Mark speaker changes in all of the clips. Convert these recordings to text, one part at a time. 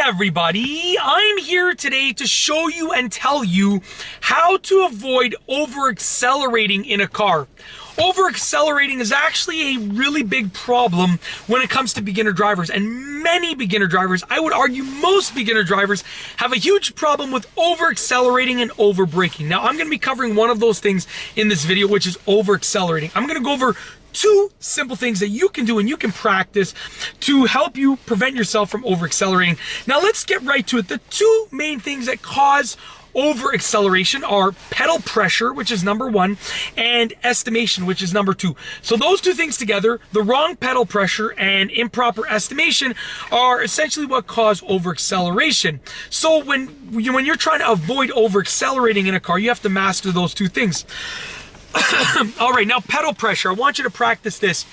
Speaker 1: everybody, I'm here today to show you and tell you how to avoid over-accelerating in a car. Over-accelerating is actually a really big problem when it comes to beginner drivers, and many beginner drivers, I would argue most beginner drivers, have a huge problem with over-accelerating and over-braking. Now, I'm going to be covering one of those things in this video, which is over-accelerating. I'm going to go over two simple things that you can do and you can practice to help you prevent yourself from over-accelerating. Now let's get right to it. The two main things that cause over-acceleration are pedal pressure, which is number one, and estimation, which is number two. So those two things together, the wrong pedal pressure and improper estimation, are essentially what cause over-acceleration. So when you're trying to avoid over-accelerating in a car, you have to master those two things. All right, now pedal pressure. I want you to practice this.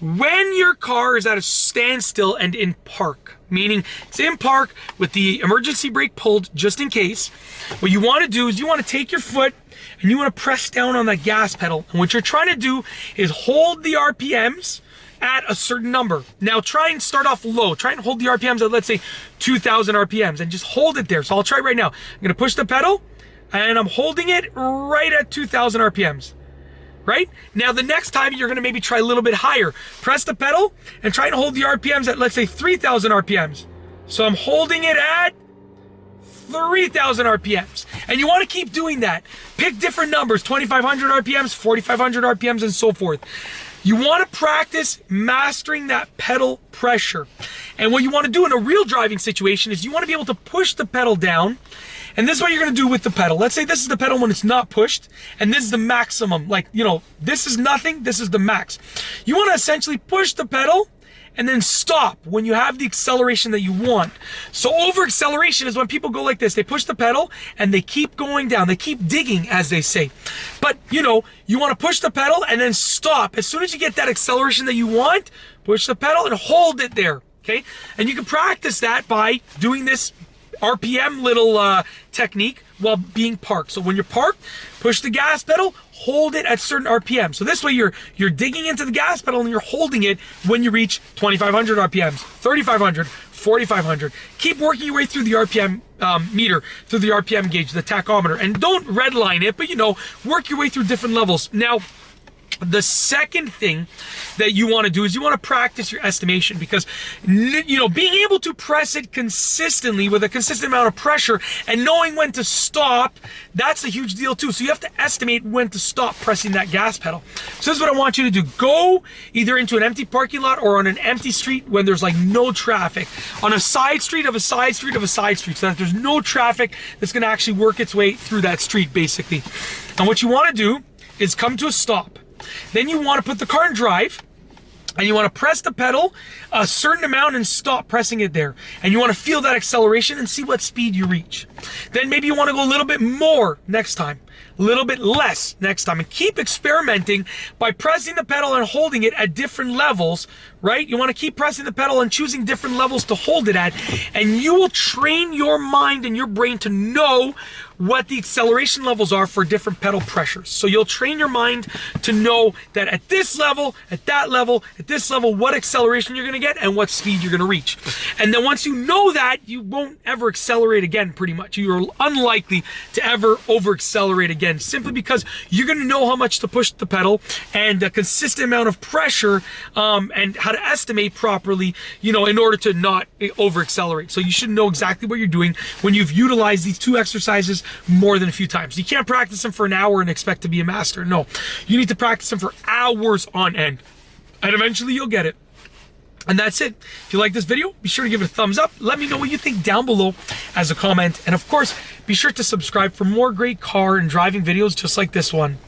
Speaker 1: When your car is at a standstill and in park, meaning it's in park with the emergency brake pulled just in case, what you want to do is you want to take your foot and you want to press down on that gas pedal. And what you're trying to do is hold the RPMs at a certain number. Now try and start off low. Try and hold the RPMs at, let's say, 2,000 RPMs and just hold it there. So I'll try right now. I'm going to push the pedal and I'm holding it right at 2,000 RPMs. Right? Now the next time you're gonna maybe try a little bit higher. Press the pedal and try and hold the RPMs at, let's say, 3,000 RPMs. So I'm holding it at 3,000 RPMs. And you wanna keep doing that. Pick different numbers, 2,500 RPMs, 4,500 RPMs, and so forth. You wanna practice mastering that pedal pressure. And what you wanna do in a real driving situation is you wanna be able to push the pedal down. And this is what you're gonna do with the pedal. Let's say this is the pedal when it's not pushed, and this is the maximum. Like, you know, this is nothing, this is the max. You wanna essentially push the pedal and then stop when you have the acceleration that you want. So over acceleration is when people go like this. They push the pedal and they keep going down. They keep digging, as they say. But, you know, you wanna push the pedal and then stop. As soon as you get that acceleration that you want, push the pedal and hold it there, okay? And you can practice that by doing this RPM little technique while being parked. So when you're parked, push the gas pedal, hold it at certain RPM. So this way you're digging into the gas pedal and you're holding it when you reach 2,500 RPMs, 3,500, 4,500. Keep working your way through the RPM meter, through the RPM gauge, the tachometer, and don't redline it, but, you know, work your way through different levels. Now, the second thing that you want to do is you want to practice your estimation, because, you know, being able to press it consistently with a consistent amount of pressure and knowing when to stop, that's a huge deal too. So you have to estimate when to stop pressing that gas pedal. So this is what I want you to do. Go either into an empty parking lot or on an empty street when there's like no traffic, on a side street of a side street of a side street, so that there's no traffic that's going to actually work its way through that street, basically. And what you want to do is come to a stop. Then you want to put the car in drive, and you want to press the pedal a certain amount and stop pressing it there. And you want to feel that acceleration and see what speed you reach. Then maybe you want to go a little bit more next time, a little bit less next time, and keep experimenting by pressing the pedal and holding it at different levels, right? You want to keep pressing the pedal and choosing different levels to hold it at, and you will train your mind and your brain to know what the acceleration levels are for different pedal pressures. So you'll train your mind to know that at this level, at that level, at this level, what acceleration you're gonna get and what speed you're gonna reach. And then once you know that, you won't ever accelerate again, pretty much. You're unlikely to ever over accelerate again, simply because you're gonna know how much to push the pedal and a consistent amount of pressure, and how to estimate properly, you know, in order to not over accelerate. So you should know exactly what you're doing when you've utilized these two exercises more than a few times. You can't practice them for an hour and expect to be a master. No, you need to practice them for hours on end, and eventually you'll get it. And that's it. If you like this video, be sure to give it a thumbs up. Let me know what you think down below as a comment. And of course, be sure to subscribe for more great car and driving videos just like this one.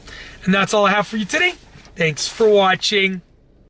Speaker 1: And that's all I have for you today. Thanks for watching.